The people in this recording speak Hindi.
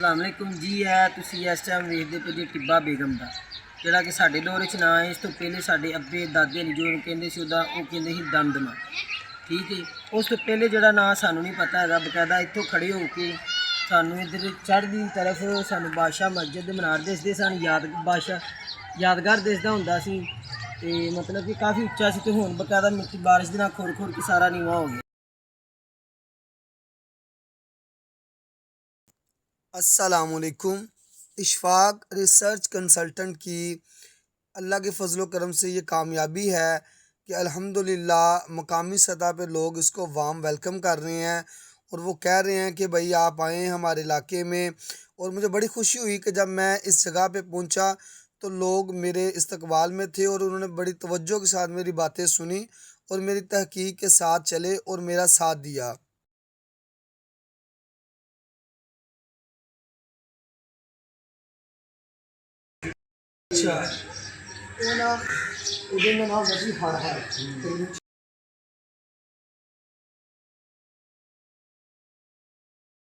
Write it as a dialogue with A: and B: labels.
A: अस्सलामुअलैकुम जी है तुसी इस टाइम वेखते पे जी टिब्बा बेगम का जोड़ा कि साढ़े दौर च ना है। इस तो पहले साढ़े अब्बे दादे ने जो कहते सी वो कहते सी दमदमा। ठीक है, उस तो पहले जोड़ा ना सानू नहीं पता है। बकायदा इतों खड़े होके सानू इधर चढ़दी तरफ सानू बादशाह मस्जिद मनार दसदे सन। बादशाह यादगार दसदा हुंदा सी ते मतलब कि काफ़ी उच्चा सी। ते हुण बकायदा मिट्टी बारिश दे नाल खुर खुर के सारा नीवा हो गया।
B: अस्सलामुअलैकुम। इशफाक रिसर्च कंसल्टेंट की अल्लाह के फजल करम से ये कामयाबी है कि अल्हम्दुलिल्लाह मकामी सतह पे लोग इसको वाम वेलकम कर रहे हैं और वो कह रहे हैं कि भाई आप आएँ हमारे इलाके में। और मुझे बड़ी खुशी हुई कि जब मैं इस जगह पे पहुंचा तो लोग मेरे इस्तकबाल में थे और उन्होंने बड़ी तवज्जो के साथ मेरी बातें सुनी और मेरी तहकीक के साथ चले और मेरा साथ दिया। अच्छा, वो ना उधर में ना होता सी हर हर